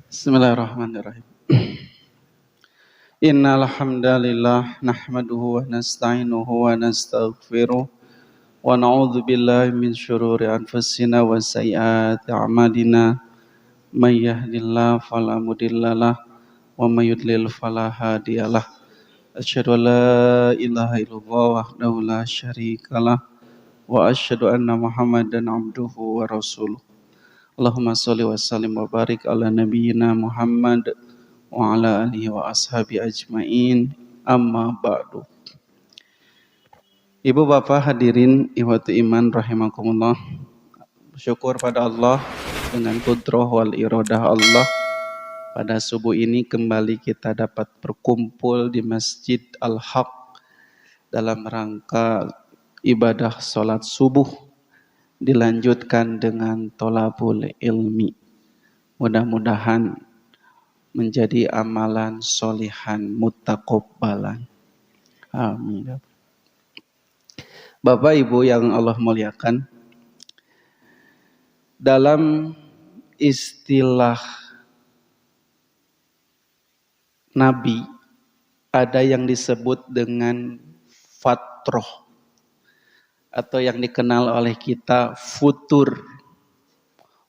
Bismillahirrahmanirrahim. Innal hamdalillah nahmaduhu wa nasta'inuhu wa nastaghfiruh wa na'udzu billahi min syururi anfusina wa sayyiati a'malina may yahdihillahu fala mudhillalah wa may yudlil fala hadiyalah. Asyhadu an la ilaha illallah wahdahu la syarikalah wa asyhadu anna Muhammadan abduhu wa rasuluh. Allahumma sholli wa sallim wa barik ala nabiyyina Muhammad wa ala alihi wa ashabi ajmain, amma ba'du. Ibu bapak hadirin ihwatu iman rahimakumullah, bersyukur pada Allah dengan qudrah wal iradah Allah, pada subuh ini kembali kita dapat berkumpul di Masjid Al-Haq dalam rangka ibadah sholat subuh, dilanjutkan dengan tolabul ilmi. Mudah-mudahan menjadi amalan solihan mutakobbalan. Amin. Bapak Ibu yang Allah muliakan, dalam istilah Nabi ada yang disebut dengan fatroh atau yang dikenal oleh kita futur.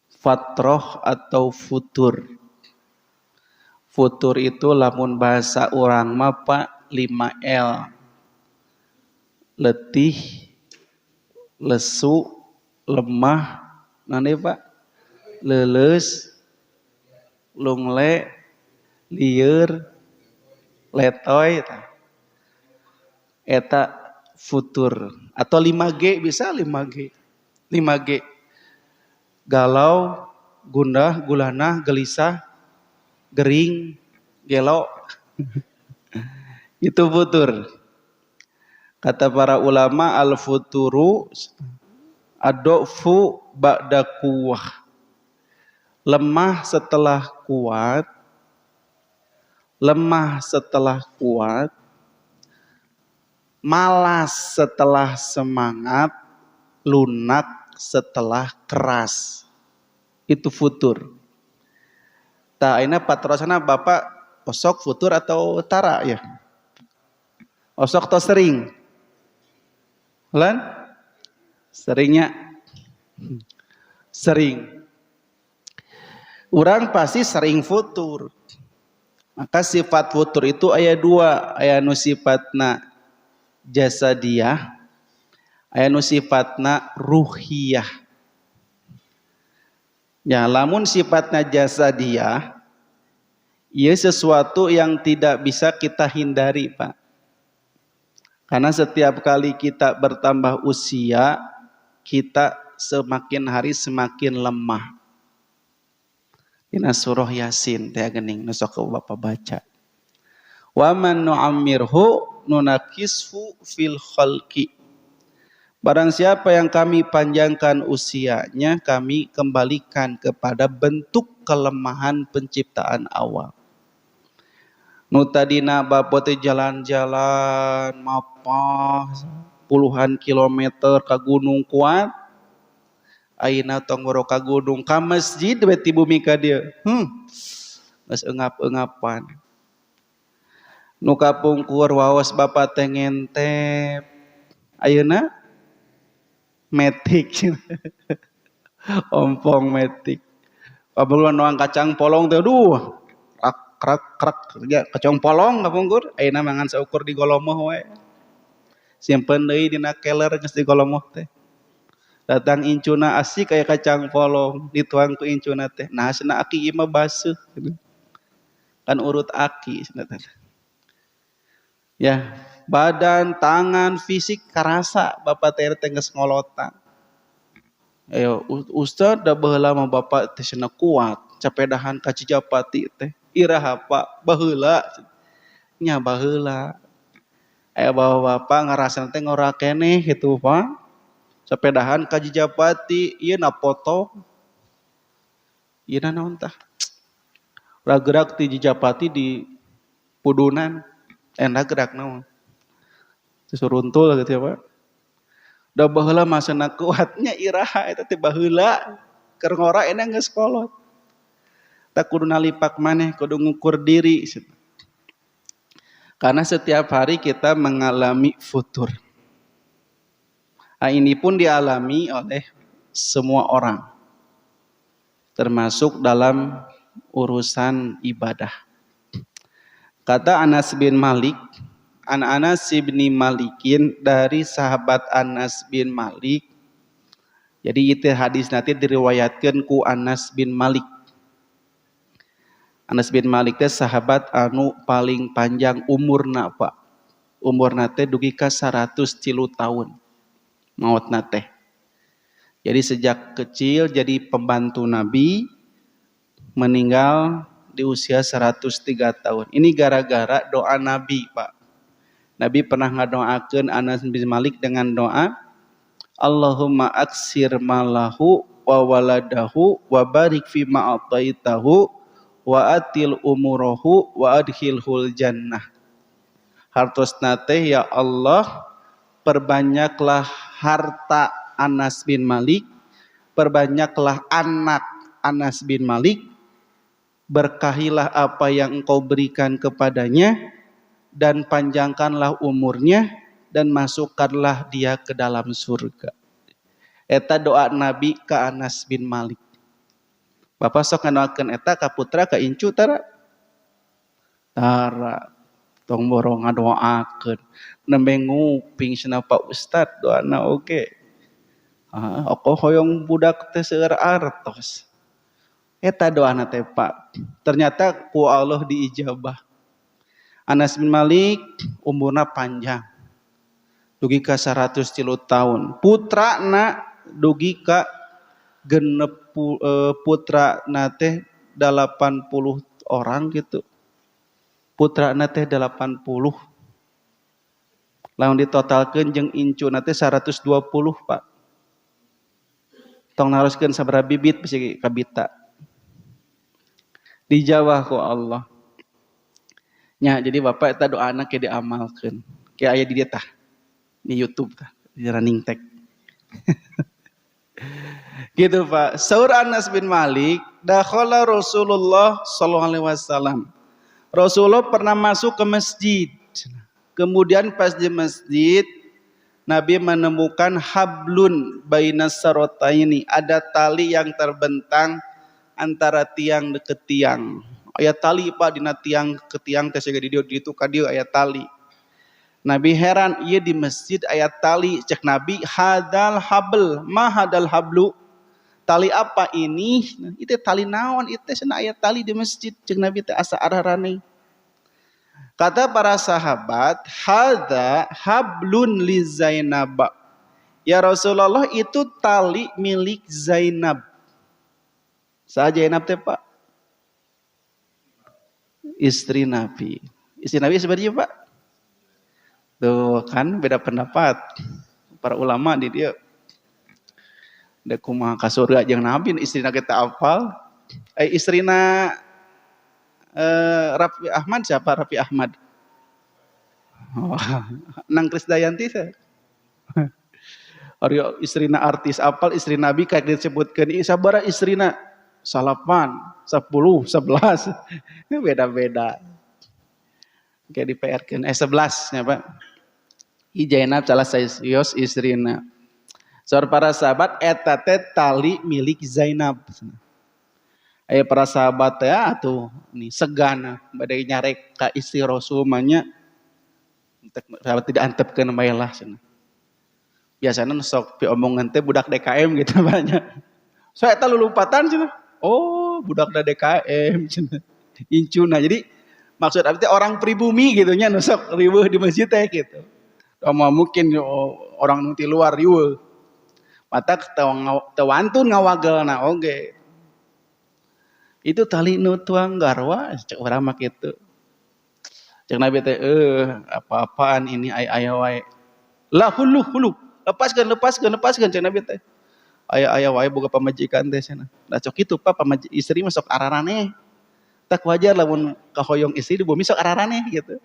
Fatroh atau futur. Futur itu lamun bahasa orang mah Pak 5L. Letih, lesu, lemah, nanti Pak, leles, lungle, lieur, letoy, eta futur. Atau 5G bisa 5G. 5G. Galau, gundah, gulana, gelisah, gering, gelo. Itu futur. Kata para ulama, al-futuru adofu ba'da kuwah. Lemah setelah kuat, lemah setelah kuat, malas setelah semangat, lunak setelah keras. Itu futur. Tak ini patrosana Bapak osok futur atau tara ya? Osok atau sering? Lan? Seringnya? Sering. Orang pasti sering futur. Maka sifat futur itu aya dua. Aya nu sifatna jasadiyah, aya nu sifatna ruhiyah. Ya, lamun sifatnya jasadiyah, ia sesuatu yang tidak bisa kita hindari, Pak. Karena setiap kali kita bertambah usia, kita semakin hari semakin lemah. Dina surah Yasin, teh geuning nu sok Bapak baca. Wa man nu'ammirhu nunakisfu fil khalqi. Barang siapa yang kami panjangkan usianya, kami kembalikan kepada bentuk kelemahan penciptaan awal. Nu tadina bapote jalan-jalan mapah puluhan kilometer ka gunung kuat, ayeuna tong boro ka gunung ka masjid we ti bumi ka dieu. Geus eungap-eungapan. Nu kapungkur waos bapa teh ngentep. Ayeuna metik. Ompong metik. Pabuluan noang kacang polong teh aduh. Krak ya kacang polong kapungkur. Ayeuna mangan saukur di golomoh we. Simpen deui dina keler geus di golomoh teh. Datang incuna asik aya kacang polong, dituang ku incuna teh. Nah cenah aki ieu mah baseuh. Kan urut aki cenah teh. Ya, badan, tangan, fisik karasa bapak teh geus ngolotan. Ayo ustad da baheula mah bapak teh cenah kuat, capedahan ka Cijapati teh. Iraha Pak baheula. Nya baheula. Aya bapak ngarasan teh ngora keneh kitu Pak. Capedahan ka Cijapati, ieu na foto. Ieu na naon tah? Ragerak ti Cijapati di Pudunan. Enak gerak naon. Susuruntul gitu ya Pak. Da baheula masana kuatnya iraha eta teh baheula keur ngora enak geus kolot. Tak kudu nalipak maneh, kudu ngukur diri. Karena setiap hari kita mengalami futur. Nah, ini pun dialami oleh semua orang. Termasuk dalam urusan ibadah. Kata Anas bin Malik, Anas bin Malikin dari sahabat Anas bin Malik. Jadi itu hadis nanti diriwayatkan ku Anas bin Malik. Anas bin Malik teh sahabat anu paling panjang umurna Pak. Umurna teh dugi ka 103 tahun. Mautna teh. Jadi sejak kecil jadi pembantu Nabi, meninggal di usia 103 tahun. Ini gara-gara doa Nabi, Pak. Nabi pernah ngadoakeun Anas bin Malik dengan doa, Allahumma aksir malahu wa waladahu wa barik fi ma ataitahu wa atil umurahu wa adkhilhul jannah. Hartosna teh ya Allah, perbanyaklah harta Anas bin Malik, perbanyaklah anak Anas bin Malik, berkahilah apa yang engkau berikan kepadanya, dan panjangkanlah umurnya, dan masukkanlah dia ke dalam surga. Eta doa Nabi ke Anas bin Malik. Bapak sok nganoakeun eta ka putra ka incu tara? Tara. Tong borong ngadoakeun. Nembe nguping cenah Pak Ustad doana oge. Oko hoyong budak teh seueur artos. Eta doana teh Pak. Ternyata ku Allah diijabah. Anas bin Malik umurna panjang. Dugi ka 103 tahun. Putrana dugi ka genep putra nate 80 orang gitu. Putra nate 80. Lamun ditotalkeun jeung incu nate 120, Pak. Tong naroskeun sabaraha bibit bisi kabita. Dijawah ku Allah. Nya jadi Bapak eta doana ke diamalkeun. Ke aya di dieu tah. Di YouTube tah, di running tag. Gitu Pak. Saur Anas bin Malik, dakhala Rasulullah sallallahu alaihi wasallam. Rasulullah pernah masuk ke masjid. Kemudian pas di masjid, Nabi menemukan hablun bainas sarotaini, ada tali yang terbentang antara tiang deket tiang. Aya tali Pak dina tiang ke tiang teh siga di ditu ka dieu aya tali. Nabi heran, ieu di masjid aya tali, cek Nabi, hadal habl, ma hadal hablu? Tali apa ini? Itu tali naon? Itu cenah aya tali di masjid. Cek Nabi teh asa ararane. Kata para sahabat, hadza hablun li Zainab. Ya Rasulullah, itu tali milik Zainab. Saha Zainab teh Pak? Istri Nabi. Istri Nabi sebenarnya Pak? Tuh kan beda pendapat. Para ulama di dia. Da kumaha ka surga jeung Nabi istrina kita apal. Istrina Raffi Ahmad siapa? Raffi Ahmad. Oh, Nang Krisdayanti teh. Aryo istrina artis apal istri Nabi kayak disebutkeun sabaraha istrina? 8, 10, 11. Beda-beda. Kayak di PR-keun 11 nya Pak. Zainab salah sayos istrina. Saur para sahabat eta teh tali milik Zainab. Aya para sahabat teh atuh nih segan bade nyarek ka istri Rasul mah nya sahabat tidak antepkeun bae lah cenah. Biasana sok piomongan teh budak DKM gitu banyak. So eta lulupatan cenah. Oh, budak DKM cenah. Incuna. Jadi maksud abdi orang pribumi gitu nya nu sok riweuh di masjid teh gitu. Mungkin orang nu ti luar riweuh. Mata tewantun ngawagelna oge. Itu tali nu tuang garwa cek urang mah kitu. Cek Nabi teh apa-apaan ini aya wae. Lah hulu. Lepaskeun cek Nabi teh. Aya wae boga pamajikan teh cenah. Da cok kitu Pak istri mah sok araraneh. Tak wajar lamun kahoyong istri di bumi sok araraneh gitu.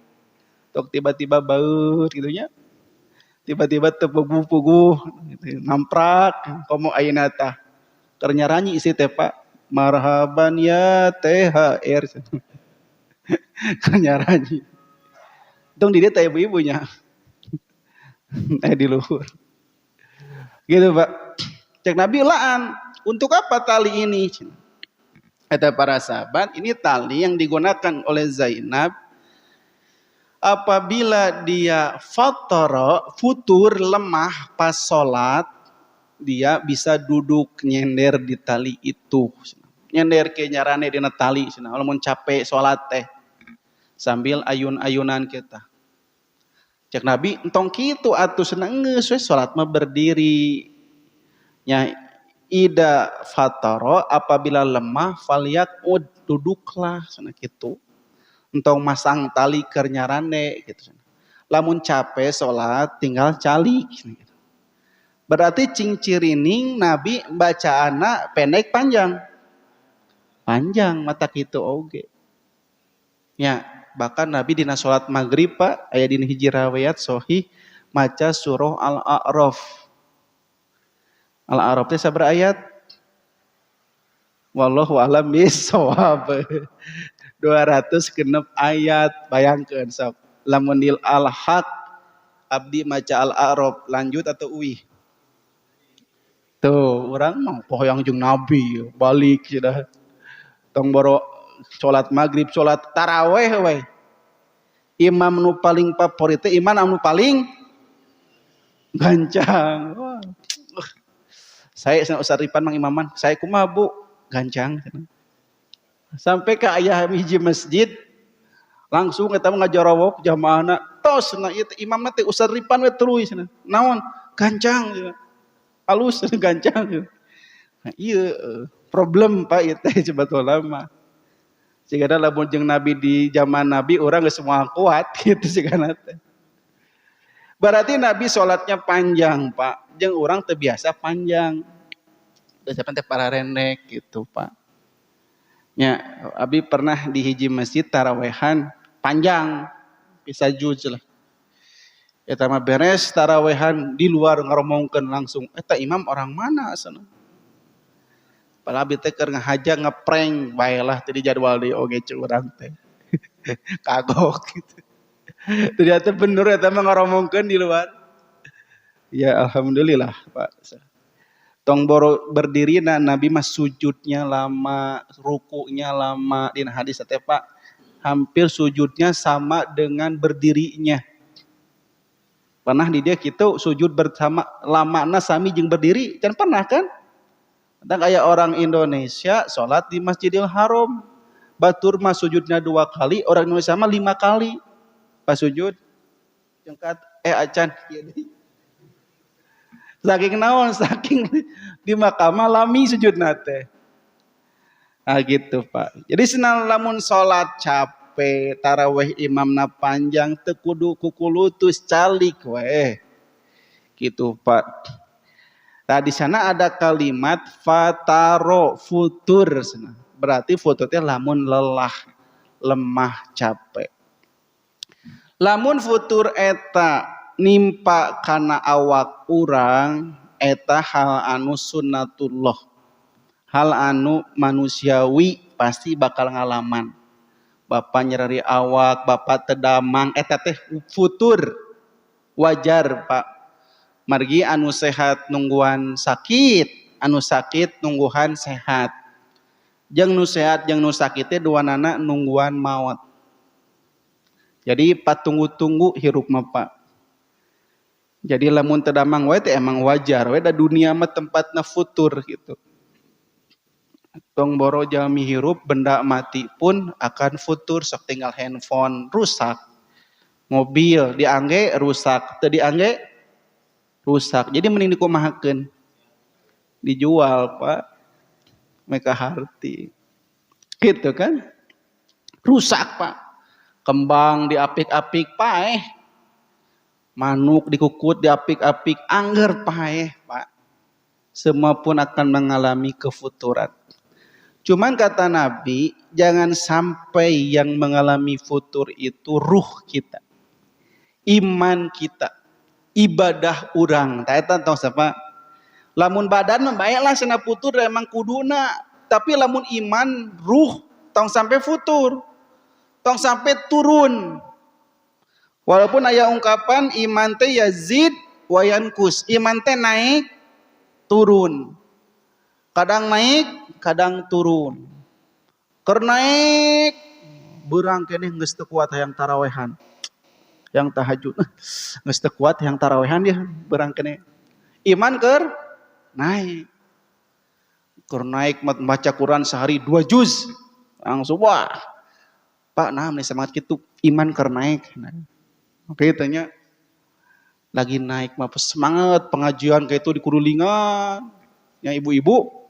Tok tiba-tiba baut gitu nya. Tiba-tiba tepuguh-puguh gitu, namprak komo ayeuna tah keur nyaranyi istri teh Pak marhaban ya THR kanyaranyi dong di dia teh ibu-ibunya di luhur gitu Pak cek Nabi laan untuk apa tali ini kata para sahabat ini tali yang digunakan oleh Zainab apabila dia futur lemah pas sholat dia bisa duduk nyender di tali itu nyender ke nyarane dina tali lamun capek sholat teh sambil ayun-ayunan kita cek Nabi entong kitu atuh seneng geus we salat mah berdiri nya ida fatara apabila lemah falyaqud duduklah cenah kitu entong masang tali keur nyarane gitu lamun capek salat tinggal calik gitu. Berarti cingcirining Nabi bacaana pendek panjang mata kitu oge nya bahkan Nabi dina salat maghrib Pak aya dina hiji riwayat sahih maca surah Al-A'raf. Al-A'raf teh sabaraha ayat? Wallahu a'lam bishawab. 206 ayat bayangkeun sok. Lamun dil al-haq abdi maca Al-A'raf lanjut atau uih? Tuh, urang mah pohoyang jeung Nabi balik cenah. Tong boro salat maghrib, salat taraweh we. Imam nu paling favorit teh imam anu paling gancang. Wah. Saya Ustaz Ripan mang imaman, saya kumaha Bu? Gancang. Sampai ke aya hiji masjid langsung eta mah ngajarawok jamaahna tos na ieu imamna teh Ustaz Ripan we tuluy cenah. Naon? Gancang cenah. Halus gancang. Nah, ieu problem Pak ieu teh sebetulna mah. Jika lamun jeung Nabi di zaman Nabi orang geus semua kuat gitu sigana teh. Berarti Nabi sholatnya panjang Pak, jeung orang terbiasa panjang. Biasanya teh para renek gitu Pak. Ya, Abi pernah di hiji masjid tarawehan panjang bisa juz lah. Eta mah beres tarawehan di luar ngaromongkeun langsung. Eta imam orang mana sana? Padahal abi teh keur ngahaja ngeprank baelah teh di jadwal di oge curang teh. Kagok gitu. Ternyata bener eta mah ngaromongkeun di luar. Ya alhamdulillah Pak. Tong boro berdirinya Nabi mah sujudnya lama, rukunya lama. Dina hadis teh Pak, hampir sujudnya sama dengan berdirinya. Pernah di dia gitu sujud bersama lamana sami jeung berdiri, can pernah kan? Dan kayak orang Indonesia sholat di Masjidil Haram, batur mah sujudnya 2 kali, orang Indonesia mah 5 kali pas sujud. Jengkat acan saking naon saking di makamah lami sujudna teh. Nah gitu Pak. Jadi senang lamun sholat capek tarawih imamna panjang teu kudu kukulutus calik we. Gitu Pak. Nah di sana ada kalimat fataro futur. Berarti futur teh lamun lelah, lemah, capek. Lamun futur eta nimpa kana awak urang eta hal anu sunnatullah. Hal anu manusiawi pasti bakal ngalaman. Bapak nyerari awak, bapak tedamang eta teh futur. Wajar Pak. Margi anu sehat nungguan sakit, anu sakit nungguhan sehat. Jeung nu sehat jeung nu sakit teh duanana nungguan maut. Jadi patunggu-tunggu hirup mah Pak. Jadi lamun tedamang we teh emang wajar we da dunia mah tempatna futur gitu. Tong boro jalmi hirup benda mati pun akan futur sok tinggal handphone rusak. Mobil diangge rusak, teu diangge rusak. Jadi mending dikumahakeun. Dijual Pak. Meka harti. Gitu kan? Rusak Pak. Kembang diapik-apik paeh. Manuk dikukut diapik-apik angger paeh Pak. Semua pun akan mengalami kefuturan. Cuman kata Nabi, jangan sampai yang mengalami futur itu ruh kita. Iman kita. Ibadah urang. Eta tong sapa? Lamun badan mah bae lah cenah putur emang kuduna. Tapi lamun iman ruh tong sampai futur, tong sampai turun. Walaupun aya ungkapan iman teh yazid wa yankus, iman teh naik turun. Kadang naik, kadang turun. Keur naik beurang keneh geus teu kuat hayang tarawehan. Yang tahajud geus teu kuat hayang tarawehan dia beurang keneh. Iman keur naik. Keur naik baca Quran sehari 2 juz. Langsung wah. Pak nah nih semangat kitu iman keur naik. Oke tanya lagi naik mah semangat pengajian kayak itu di kurulingan. Ya ibu-ibu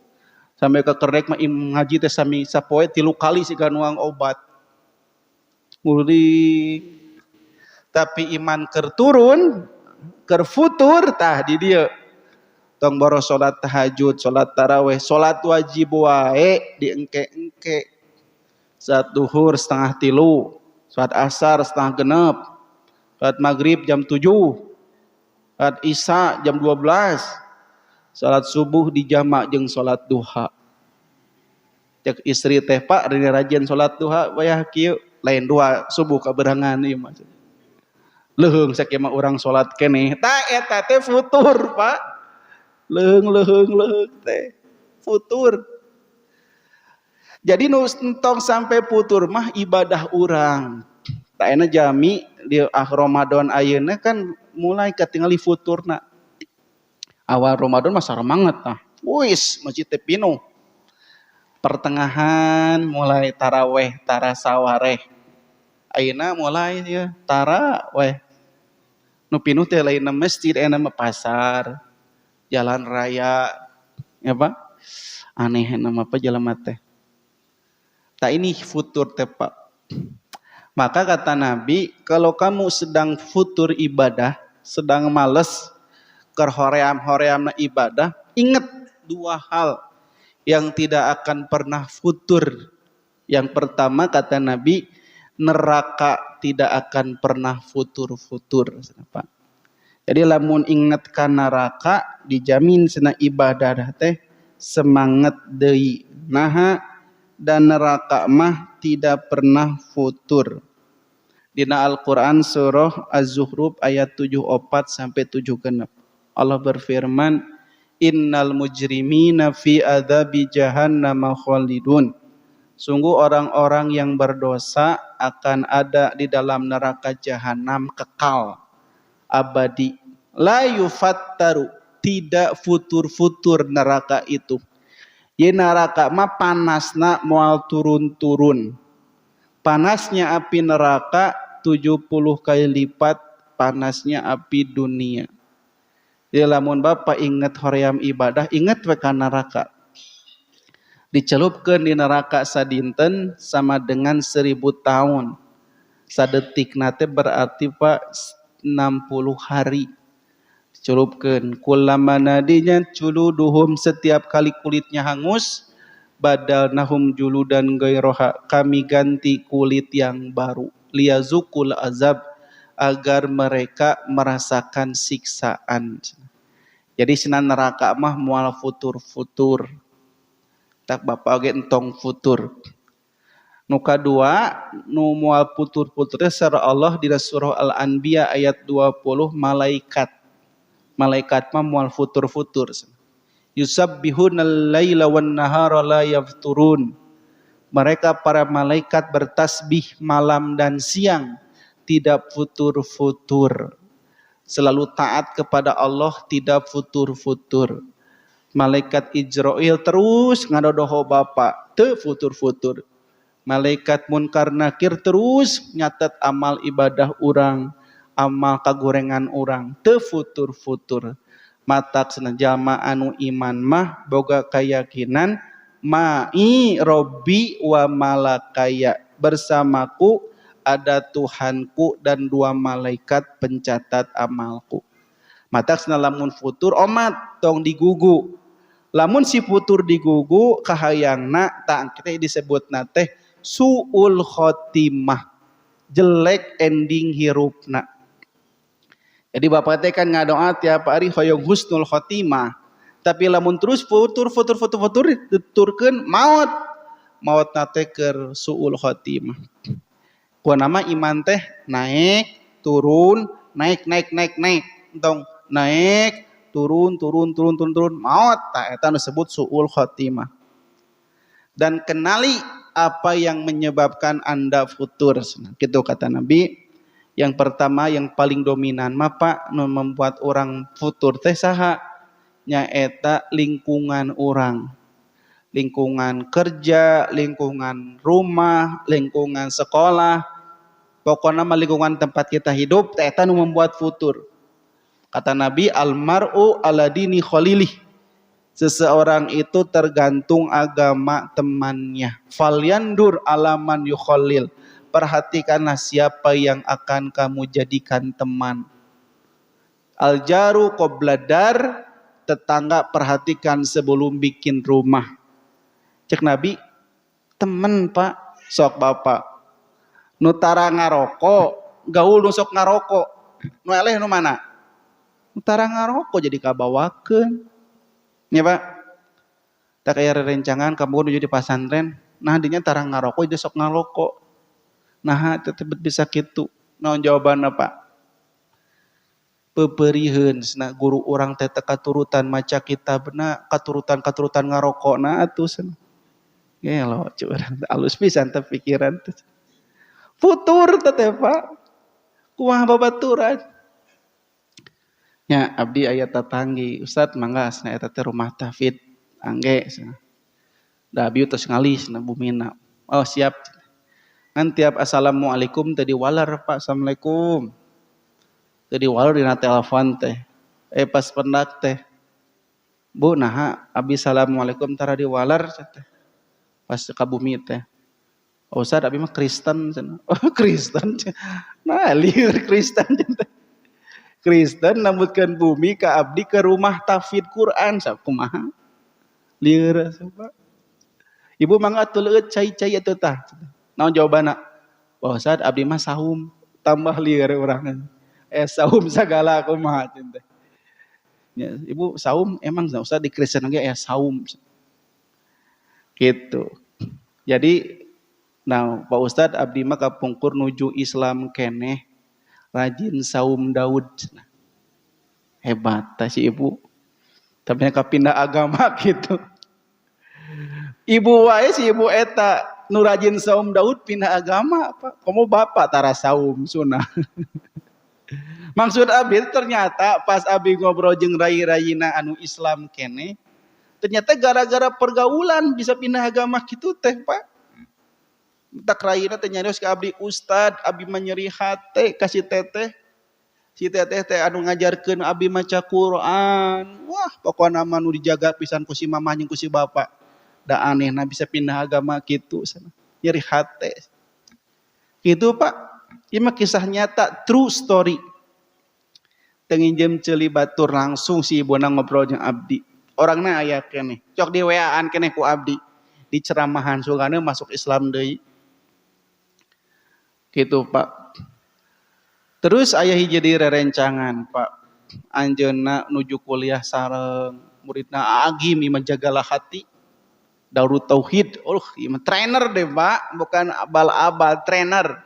sampai ke kerek mah ngaji teh sami sapoe 3 kali siga nuang obat. Nguring. Tapi iman keur turun, keur futur tah di dieu. Tong boros salat tahajud, salat tarawih, salat wajib wae diengke-engke. Salat duhur 2:30, salat asar 6:30, salat maghrib jam 7, salat isya jam 12, salat subuh dijamak jeung salat duha. Cek istri teh Pak rajin salat duha wayah kieu lain duha subuh kaberangan ieu mah. Leuheung sakieu mah urang salat keneh. Tah eta teh futur, Pak. Leuheung teh futur. Jadi nu tong sampai futur mah ibadah urang. Tak enak jami di Ramadan ayeuna kan mulai katingali futurna. Awal Ramadan mah saremanget tah. Wis masjid teh pinuh. Pertengahan mulai taraweh, tarasawareh. Ayeuna mulai ya taraweh. Nu pinuh teh lain masjid, aya pasar, jalan raya, ya Pak. Aneh nama apa jelema teh. Tak ini futur teh Pak. Maka kata Nabi, kalau kamu sedang futur ibadah, sedang males kerhoream-horeamna ibadah, ingat 2 hal yang tidak akan pernah futur. Yang pertama kata Nabi, neraka tidak akan pernah futur-futur. Jadi lamun ingat ka neraka, dijamin cenah ibadah teh semangat deui. Naha dan neraka mah tidak pernah futur. Dina Al-Qur'an surah Az-Zukhruf ayat 74 sampai 76. Allah berfirman, innal mujrimina fi adzabi jahannam khalidun. Sungguh orang-orang yang berdosa akan ada di dalam neraka jahanam kekal abadi. La yufattaru, tidak futur-futur neraka itu. Ye neraka mah panasna moal turun-turun. Panasnya api neraka 70 kali lipat panasnya api dunia. Jadi lamun Bapak ingat hoream ibadah, ingat we ka neraka. Dicelupkeun di neraka sadinten sama dengan 1000 tahun. Sadetik nate berarti Pak 60 hari. Dicelupkeun kulamana dinya culuduhum, setiap kali kulitnya hangus, badalnahum juludan gairaha, kami ganti kulit yang baru, liyazukul azab, agar mereka merasakan siksaan. Jadi cenah neraka mah moal futur-futur. Tak Bapak ge entong futur. Nu kadua nu moal futur-futur secara Allah di surah Al-Anbiya ayat 20, malaikat. Malaikat mah moal futur-futur. Yusabbihunal laila wan nahara la yafturun. Mereka para malaikat bertasbih malam dan siang, tidak futur-futur. Selalu taat kepada Allah, tidak futur-futur. Malaikat Ijrail terus ngadodoho Bapak, teu futur-futur. Malaikat Munkar Nakir terus nyatet amal ibadah urang, amal kagorengan urang, teu futur-futur. Matak senajama anu iman mah boga keyakinan ma'i robbi wa malakaya, bersamaku ada Tuhanku dan 2 malaikat pencatat amalku. Matak lamun futur omat tong digugu. Lamun si futur digugu kahayangna tak kita disebutna teh suul khotimah, jelek ending hirupna. Jadi Bapak teh kan ngadoa tiap hari hoyong husnul khotimah. Tapi lamun terus futur diturkeun maut nate keur suul khotimah. Ku nama iman teh naik turun naik entong naik turun maut ta eta nu disebut suul khotimah. Dan kenali apa yang menyebabkan Anda futur. Gitu kata Nabi. Yang pertama yang paling dominan Pak nu membuat orang futur teh saha? Nyaeta lingkungan orang. Lingkungan kerja, lingkungan rumah, lingkungan sekolah. Pokoknya lingkungan tempat kita hidup teh eta nu membuat futur. Kata Nabi, almar'u ala dini khalilih. Seseorang itu tergantung agama temannya. Falyandur alaman yukhalil. Perhatikanlah siapa yang akan kamu jadikan teman. Aljaru qobladar, tetangga perhatikan sebelum bikin rumah. Cek Nabi, temen Pak, sok Bapak. Nu tara ngarokok, gaul nu sok ngarokok. Nu eleh nu mana? Nu tara ngarokok jadi kabawakeun. Ya Pak. Tak kayak rencangan kamu nuju di pasantren, nah dinya tara ngarokok jadi sok ngarokok. Nah, tetep bisa kitu. Naon jawabanna Pak? Peperieun cenah guru urang teh katurutan maca kitabna katurutan ngarokokna atuh cenah. Gelo curang alus pisan teh pikiran teh. Futur teh Pak. Kumaha babaturan. Ya abdi aya tatanggi, Ustaz mangga cenah eta teh rumah tahfidz angge cenah. Da abdi tos ngali cenah bumina. Oh siap. Ngan tiap assalamualaikum teh diwalar Pak, assalamualaikum. Tadi walau dina telepon teh. Pas pendak teh. Bu naha abi assalamualaikum tara diwalar teh. Pas ka bumi teh. Oh Ustaz abi mah Kristen cenah. Oh Kristen. Nah lieur Kristen teh. Kristen nambutkeun bumi ka abdi ke rumah tahfidz Quran sakumaha. Lieur Pak. Ibu mangga tulueut cai-cai atuh tah. Naon jawabanna? Oh Ustaz abdi mah saum tambah lieur urang. Saum segala kumaha teh. Ya, Ibu saum emang enggak usah di Kristen ge saum. Gitu. Jadi nah Pak Ustad abdi mah kapungkur nuju Islam keneh rajin saum Daud. Hebat tah si Ibu. Tapi kapindah agama gitu. Ibu wae si Ibu eta nu rajin saum Daud pindah agama apa? Komo bapak tara saum sunah. Maksud abi ternyata pas abi ngobrol jeung rai-raina anu Islam kene, ternyata gara-gara pergaulan bisa pindah agama gitu teh Pak. Tak raina teh nyarios ka abdi Ustad, abi menyeri hate kasih teteh. Si teteh teh anu ngajarkeun abi maca Quran. Wah, pokona mah nu dijaga pisan ku si mamah jeung ku si bapak. Da anehna bisa pindah agama kitu sana. Nyeri hate. Gitu Pak. Ieu mah kisah nyata, true story. Tenginjem ceuli batur langsung si ibuna ngobrol jeung abdi. Orangna aya keneh. Cok di WA-an keneh ku abdi. Di ceramahan sugana masuk Islam deui. Gitu Pak. Terus aya hiji di rerencangan Pak. Anjeunna nuju kuliah sareng muridna Agim menjagalah hati. Darut Tauhid. Ieu mah trainer deh Pak, bukan abal-abal, trainer.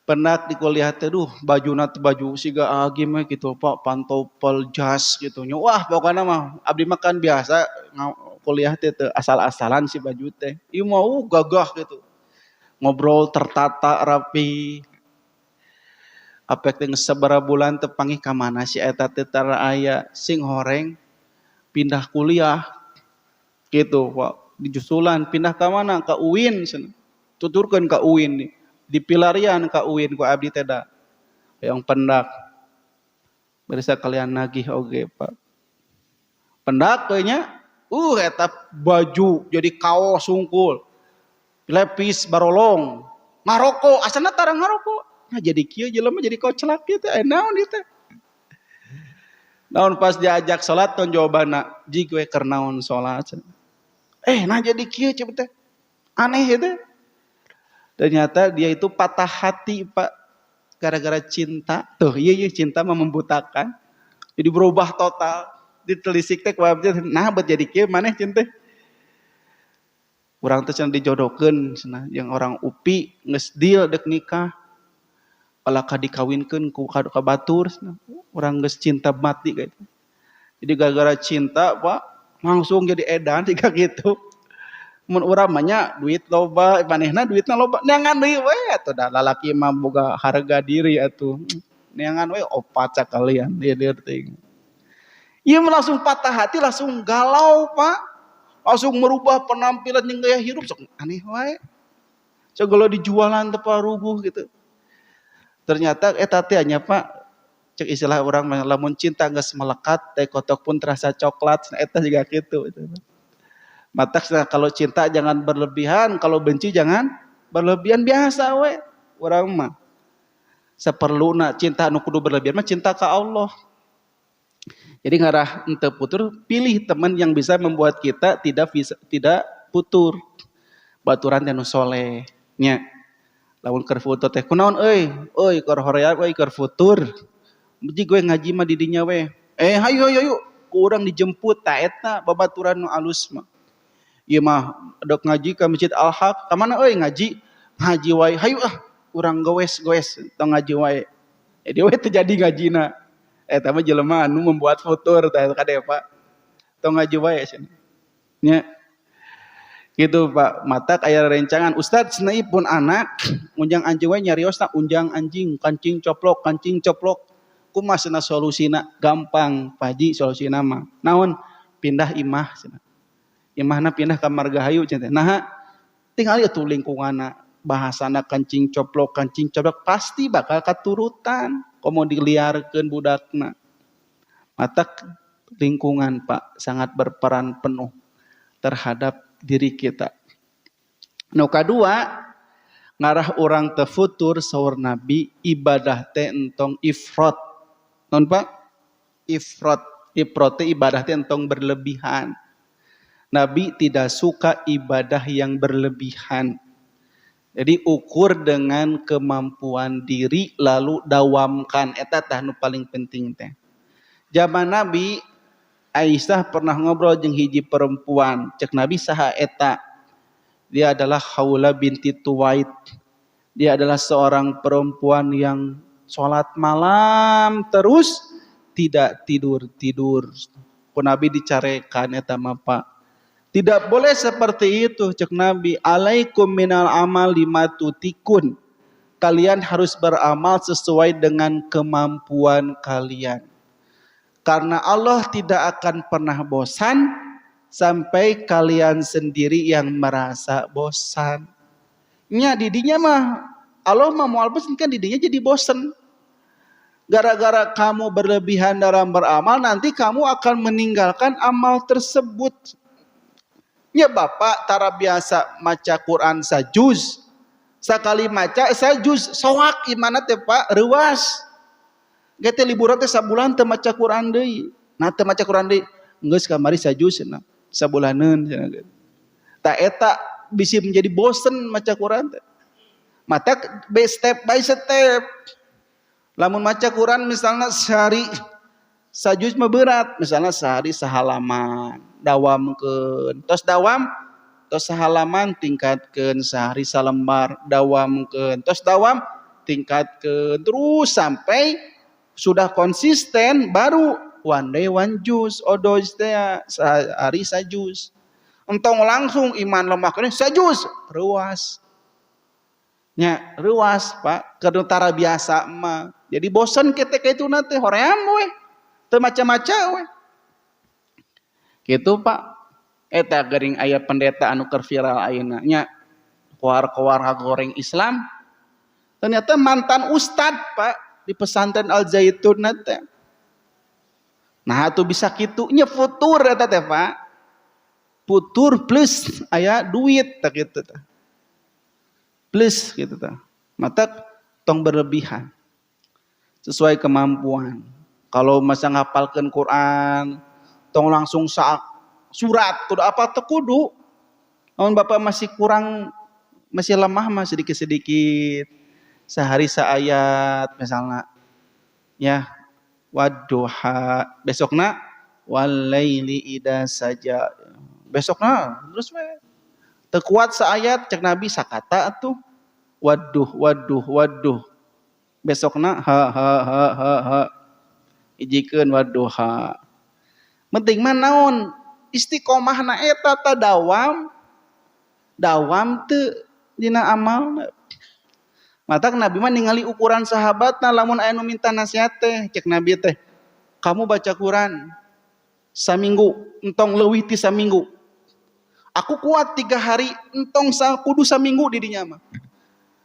Penak di kuliah teh bajuna teh baju siga Agim gitu Pak, pantopel jas gitu. Wah, pokoknya mah abdi mah kan biasa kuliah teh asal-asalan si baju teh. Ieu mah gagah gitu. Ngobrol tertata rapi. Apek teh sabaraha bulan teh panggih ka mana si eta teh tara aya sing horeng pindah kuliah. Gitu Pak. Dijusulan pindah ka mana? Ka UIN cenah. Tuturkeun ka UIN nih. Dipilarian ka UIN ku abdi teh da. Yang pendak. Berisa kalian nagih oge Pak. Pendak teh nya eta baju jadi kaos sungkul. Lepis barolong. Ngaroko, asana tara ngaroko. Nah jadi kieu jelema jadi koclak kieu teh naon ieu teh. Naon pas diajak salat ton jawabanna jig we keur naon salat. Nah jadi kieu cenah teh. Aneh ieu teh. Ternyata dia itu patah hati Pak gara-gara cinta. Tuh iya cinta mah membutakan. Jadi berubah total. ditelisik teh ku abdi nah bet jadi kieu maneh cen teh urang teh cenah dijodohkeun cenah yang orang UPI geus deal dek nikah palaka dikawinkeun ku batur cenah urang geus cinta mati gitu. Jadi gara-gara cinta Pak langsung jadi edan tiga gitu. Mun urang mah nya duit loba manehna duitna loba neangan deui we atuh da lalaki mah boga harga diri atuh neangan we opat sakalian dia teh ieu langsung patah hati langsung galau Pak langsung merubah penampilan jeung gaya hirup sok aneh wae sok geuleuh dijualan teu paruguh gitu ternyata eta teh nya Pak cek istilah urang mah lamun cinta geus melekat teh kotok pun terasa coklat eta juga kitu mata kalau cinta jangan berlebihan, kalau benci jangan berlebihan biasa we. Urang mah saperluna cinta anu kudu berlebihan mah cinta ka Allah. Jadi ngarah henteu putur, pilih teman yang bisa membuat kita tidak putur. Baturan teh anu soleh nya. Lamun keur futur teh kunaon euy keur hoream euy keur futur. Muji gue ngaji mah di dinya we. Hayu urang dijemput ta eta babaturan nu alus mah. Ieu mah dok ngaji ka Masjid Al-Haq, ka mana euy ngaji wae. Hayu urang goes tong ngaji wae. Jadi we teu jadi ngajina. Eta mah jelema anu membuat futur tah kade Pak. Tong ngaji wae cenah. Nya. Gitu Pak, matak aya rencangan Ustaz cenah pun anak unjang anjing wae nyariosna unjang anjing, kancing coplok. Kumaha cenah solusina? Gampang, Pak Haji solusina mah. Naon? Pindah imah cenah. Imahna pindah ka Margahayu cenah. Nah, tinggal atuh lingkunganna bahasana kancing coplok pasti bakal katurutan komo diliarkeun budakna. Matak lingkungan Pak sangat berperan penuh terhadap diri kita. Nu kadua ngarah orang teu futur saur Nabi ibadah teh entong ifrat. Naon Pak? Ifrat teh ibadah teh entong berlebihan. Nabi tidak suka ibadah yang berlebihan. Jadi ukur dengan kemampuan diri lalu dawamkan. Eta tah nu paling penting teh. Zaman Nabi Aisyah pernah ngobrol jeung hiji perempuan. Cek Nabi saha eta? Dia adalah Khawla binti Tuwait. Dia adalah seorang perempuan yang sholat malam terus tidak tidur. Ku Nabi dicarekan eta mah Pak. Tidak boleh seperti itu cek Nabi. Alaikum minal amal lima tutikun. Kalian harus beramal sesuai dengan kemampuan kalian. Karena Allah tidak akan pernah bosan sampai kalian sendiri yang merasa bosan. Nya didinya mah Allah mah moal bosan kan didinya jadi bosan. Gara-gara kamu berlebihan dalam beramal nanti kamu akan meninggalkan amal tersebut. Ya Bapak tara biasa maca Quran sajuz. Sakali maca sajuz soak imana teh Pak reuas. Ge teh liburan teh sabulan teu maca Quran deui. Nah teu maca Quran deui geus kamari sajuz cenah. Sabulaneun cenah. Ta eta bisi menjadi bosen maca Quran teh. Mata step by step. Lamun maca Quran misalnya sehari sajuz mah berat, misalnya sehari sahalaman, dawamkeun. Tos dawam, tos sahalaman tingkatkeun sehari salembar, dawamkeun. Tos dawam tingkatkeun terus sampai sudah konsisten baru one day one juz, odos teh sehari sajuz. Entong langsung iman lemah kene sajuz, reuas. Nya reuas Pak, keur tara biasa mah. Jadi bosan ketika itu nanti hoream we. Teu maca-maca we. Kitu Pak. Eta gering aya pendeta anu keur viral ayeuna nya koar-koar goreng Islam. Ternyata mantan ustad Pak di pesantren Al Zaitun teh. Nah atuh bisa kitu nya futur eta teh Pak. Futur plus aya duit teh kitu teh. Plus gitu teh. Mata tong berlebihan. Sesuai kemampuan. Kalau masa ngapalkeun Quran, tong langsung surat kudu apa teu kudu. Namun Bapak masih kurang, masih lemah mah sedikit-sedikit. Sehari saayat misalnya. Ya, wadduha. Besokna wal laili idza saja. Besokna terus we teu kuat saayat cek Nabi sakata atuh. Waduh waduh waduh. Besokna ha ijikeun waduh ha. Penting mah naon? Istiqomahna eta teh dawam teu dina amalna. Matak Nabi mah ningali ukuran sahabatna lamun aya nu minta nasihat teh cek Nabi teh kamu baca Quran saminggu entong leuwih ti saminggu aku kuat 3 hari entong kudu saminggu di dinya mah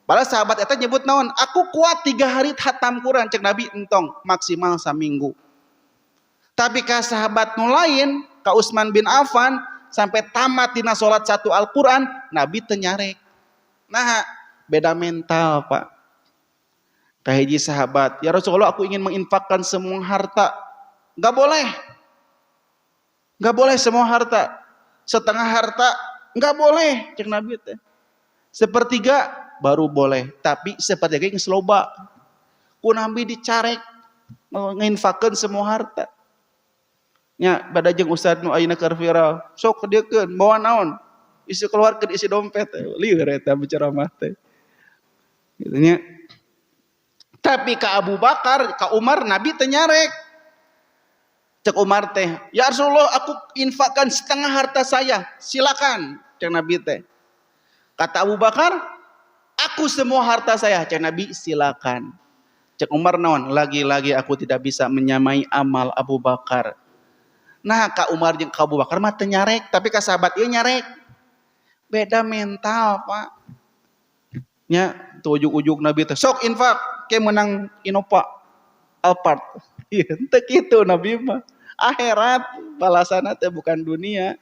padahal sahabat eta nyebut naon aku kuat 3 hari hatam Quran cek Nabi entong maksimal saminggu tapi ka sahabat nu lain ka Utsman bin Affan sampai tamat dina salat 1 Al-Quran Nabi teu nyarek nah beda mental Pak. Kahiji sahabat, ya Rasulullah aku ingin menginfakkan semua harta. Gak boleh semua harta. Setengah harta gak boleh cek Nabi teh. Sepertiga baru boleh, tapi sepertiga yang seloba. Ku Nabi dicarek menginfakkan semua harta. Nya bada jeung ustad nu ayeuna keur viral, sok dieukeun bawa naon? Isi keluarkeun isi dompet. Lieur eta bicara mah teh. Gitunya. Tapi ka Abu Bakar, ka Umar Nabi teu nyarek. Cek Umar teh, "Ya Rasulullah, aku infakkan setengah harta saya." Silakan, cek Nabi teh. Kata Abu Bakar, "Aku semua harta saya." Cek Nabi, "Silakan." Cek Umar naon? Lagi-lagi aku tidak bisa menyamai amal Abu Bakar. Nah, ka Umar jeung ka Abu Bakar mah teu nyarek, tapi ka sahabat ieu nyarek. Beda mental, Pak. Nya tu ujuk-ujuk Nabi teh sok infak ke menang Innova Alphard. Ieu teu kitu Nabi mah. Akhirat balasana teh bukan dunia.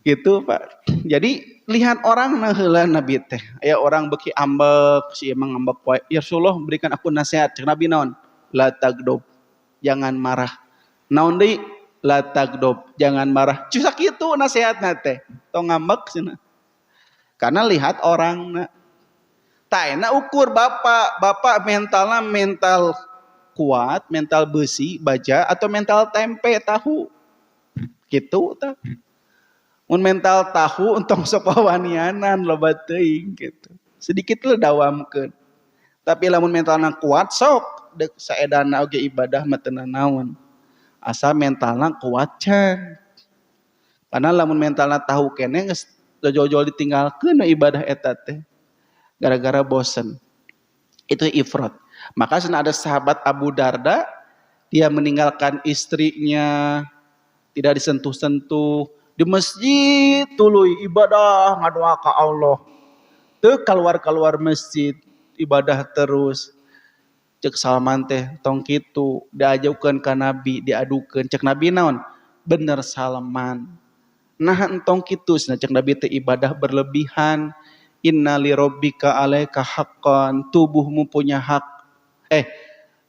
Gitu Pak. Jadi lihat orang na heula Nabi teh. Aya orang beki ambek, si emang ngambek wae. Ya Rasulullah berikan aku nasihat. Cek Nabi naon? La tagdob. Jangan marah. Naon deui? La tagdob. Jangan marah. Cusak kitu nasihatna teh. Tong ngambek cenah. Karena lihat orang tak enak ukur bapak mentalnya mental kuat, mental besi, baja atau mental tempe tahu gitu tak. Mun mental tahu entong sok wawanianan loba teuing gitu. Sedikit lu dawamkeun. Tapi lamun mentalna kuat sok deuk saedana oge ibadah mah teu naon. Asal mentalna kuat can. Karena lamun mentalna tahu keneh geus jauh-jauh ditinggalkeun ibadah eta teh gara-gara bosen. Itu ifrat. Maka sana ada sahabat Abu Darda, dia meninggalkan istrinya, tidak disentuh-sentuh di masjid tuluy ibadah ngadoa ka Allah. Teu keluar masjid ibadah terus. Cek Salman teh tong kitu diajukeun ka Nabi, diadukeun cek Nabi naon? Bener Salman. Nah entong kitu cek Nabi teh ibadah berlebihan. Inna li rabbika alaika haqqan, tubuhmu punya hak.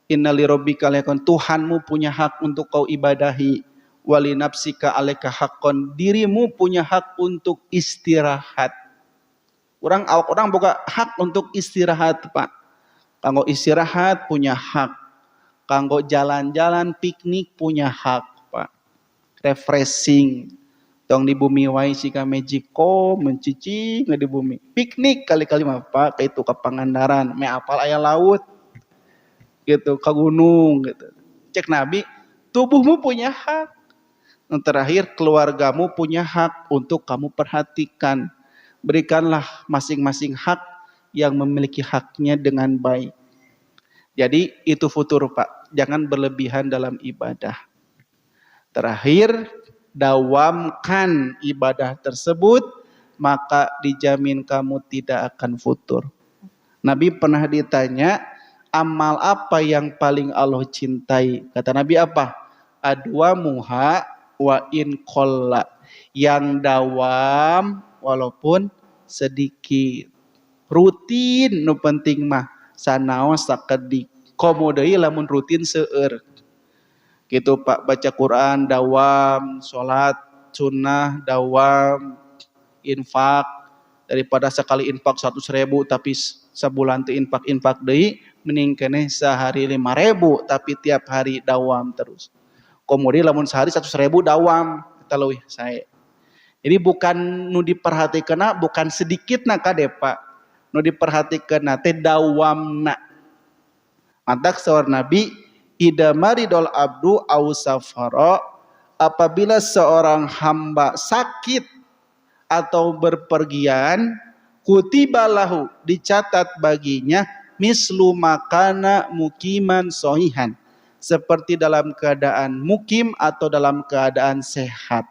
Inna li rabbika alaika, Tuhanmu punya hak untuk kau ibadahi. Wali nafsika alaika haqqan, dirimu punya hak untuk istirahat. Orang boga hak untuk istirahat, Pak. Kanggo istirahat punya hak. Kanggo jalan-jalan piknik punya hak, Pak. Refreshing. Tong di bumi wae sika Mexico mencicing di bumi. Piknik kali-kali mah Pak ka itu ka Pangandaran, me apal aya laut. Gitu, ka gunung gitu. Cek Nabi, tubuhmu punya hak. Yang terakhir keluargamu punya hak untuk kamu perhatikan. Berikanlah masing-masing hak yang memiliki haknya dengan baik. Jadi itu futur Pak, jangan berlebihan dalam ibadah. Terakhir, dawamkan ibadah tersebut, maka dijamin kamu tidak akan futur. Nabi pernah ditanya, amal apa yang paling Allah cintai? Kata Nabi apa? Adwa muha wa in qolla. Yang dawam walaupun sedikit. Rutin nu penting mah sanaos sakedik. Komo deui lamun rutin seueur. Gitu Pak, baca Quran dawam, sholat sunnah dawam, infak daripada sekali infak 100.000 tapi sebulan teu infak deui mending keneh sehari 5.000 tapi tiap hari dawam terus. Kemudian lamun sehari 100.000 dawam kita leuwih sae. Jadi bukan nu diperhatikeunna bukan sedikitna kade Pak. Nu diperhatikeunna teh dawamna. Mantak sawar Nabi, "Idza maridul abdu aw safara", apabila seorang hamba sakit atau berpergian, kutibalahu, dicatat baginya, mislu makana mukiman sohihan, seperti dalam keadaan mukim atau dalam keadaan sehat.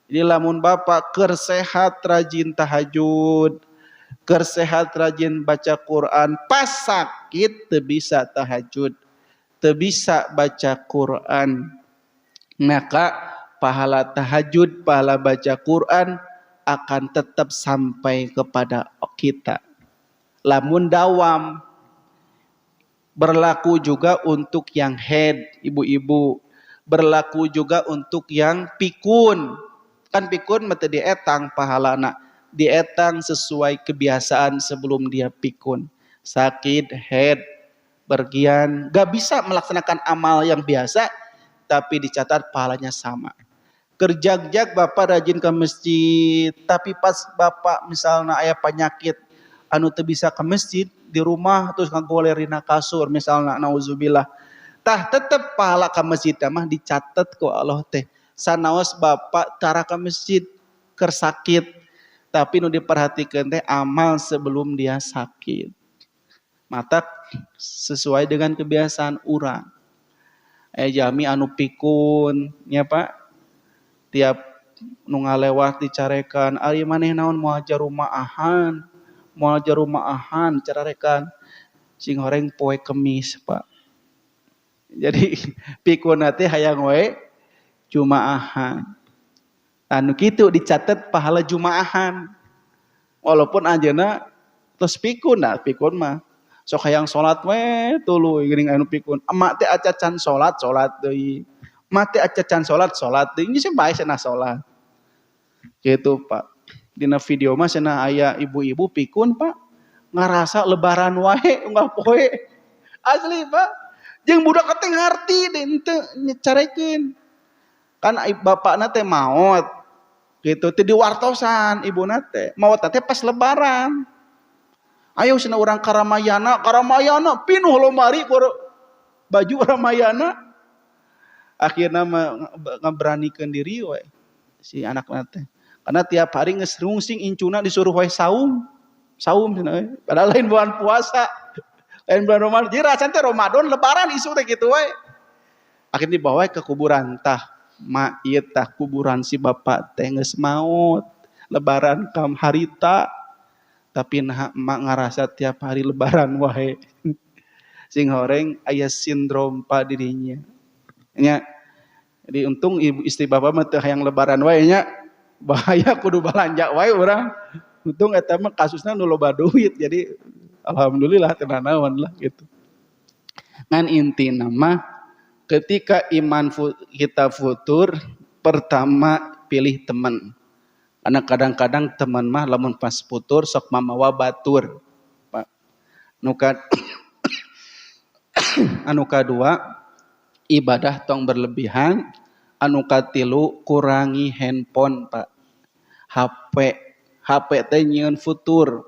Jadi lamun bapak keur sehat rajin tahajud, keur sehat rajin baca Quran, pas sakit teu bisa tahajud, teu bisa baca Quran, maka pahala tahajud, pahala baca Quran akan tetap sampai kepada kita. Lamun dawam, berlaku juga untuk yang head, ibu-ibu, berlaku juga untuk yang pikun. Kan pikun mete dietang pahalana, dietang sesuai kebiasaan sebelum dia pikun. Sakit, head, bergian, gak bisa melaksanakan amal yang biasa, tapi dicatat pahalanya sama. Kerjag-jag bapak rajin ke masjid, tapi pas bapak misalnya aya penyakit anu teu bisa ke masjid, di rumah terus ngagolerina kasur misalnya, nauzubillah, tah tetep pahala ke masjid mah dicatat ku Allah teh. Sanaos bapak tara ke masjid keur sakit, tapi nu diperhatikeun teh amal sebelum dia sakit. Mata sesuai dengan kebiasaan urang. Jami anu pikun nya Pak, tiap nu ngalewat dicarekan, ari maneh naon moal jarumaahan, moal jarumaahan cararekan, sing horeng poe Kemis Pak. Jadi pikun teh hayang we jumaahan. Anu kitu dicatat pahala jumaahan. Walaupun anjeunna tos pikun mah sok hayang salat we tuluy geuning anu pikun. Emak teh aca can salat deui. Emak teh aca can salat deui. Ini sih bae cenah salat. Gitu Pak. Dina video mah cenah aya ibu-ibu pikun Pak. Ngarasa lebaran wae unggal poe. Asli Pak. Jeung budak teh ngarti deui teu nyacarekeun. Kan bapakna teh maot. Gitu teh diwartosan ibuna teh. Maot teh pas lebaran. Ayo cenah urang ka Ramayana pinuh lomari ku baju Ramayana. Akhirna ngaberanikeun diri we si anakna teh. Karena tiap hari geus rungsing incuna disuruh we saum cenah. Padahal lain bulan puasa. Lain bulan Ramadan. Jadi rasanya teh Ramadan lebaran isu teh kitu we. Akhirnya dibawa ke kuburan tah. Ma ieu tah kuburan si bapak teh geus maot. Lebaran kam harita. Tapi nah emak ngarasa tiap hari lebaran wae. Sing horeng aya sindrom Pak dirinya. Nya. Jadi untung ibu istri bapak mah teu hayang lebaran wae nya. Bahaya kudu balanja wae urang. Untung eta mah kasusna nu loba duit. Jadi alhamdulillah tenan naon lah gitu. Ngan intina mah ketika iman kita futur, pertama pilih teman. Karena kadang-kadang teman mah lamun pas putur sok mamawa batur. Pak. Anu kadua ibadah tong berlebihan. Anu katilu kurangi handphone Pak. HP teh nyieun futur.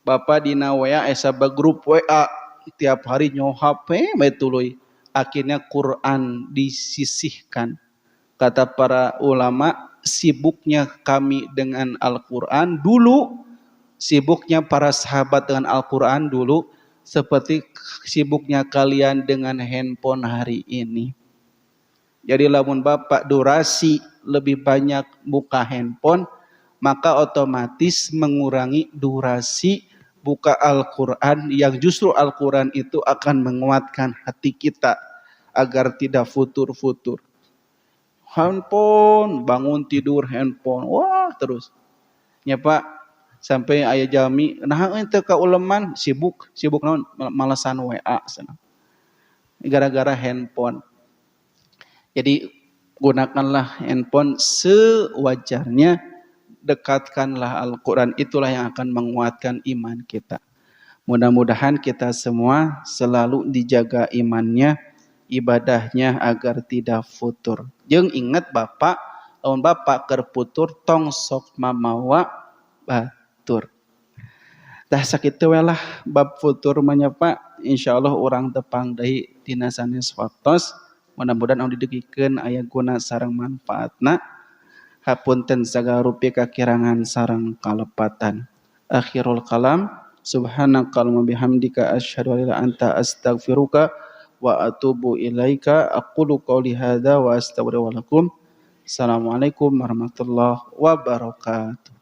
Bapak dina WA asa grup WA tiap hari nyoh HP bae tuluy. Akhirnya Quran disisihkan. Kata para ulama, sibuknya kami dengan Al-Quran dulu, sibuknya para sahabat dengan Al-Quran dulu, seperti sibuknya kalian dengan handphone hari ini. Jadi lamun bapak durasi lebih banyak buka handphone, maka otomatis mengurangi durasi buka Al-Quran, yang justru Al-Quran itu akan menguatkan hati kita agar tidak futur-futur. Handphone, bangun tidur handphone, wah terus. Ya Pak, sampai aya jami, nah ente ka uleman sibuk naon malesan WA sana. Gara-gara handphone. Jadi gunakanlah handphone sewajarnya, dekatkanlah Al-Quran, itulah yang akan menguatkan iman kita. Mudah-mudahan kita semua selalu dijaga imannya, ibadahnya agar tidak futur. Jeung ingat Bapak, lamun Bapak keur putur tong sok mamawa batur. Tah sakitu we lah bab futur mah nya Pak. Insyaallah urang tepang deui tina sanes waktos. Mudah-mudahan anu didegikeun aya guna sareng manfaatna. Hapunten sagala rupi kakirangan sareng kalepatan. Akhirul kalam, subhanakallahumma bihamdika asyhadu an la ilaha illa anta astaghfiruka wa atubu ilaika. Aqulu qouli hadza wa astaghfiru lakum. Assalamualaikum warahmatullahi wabarakatuh.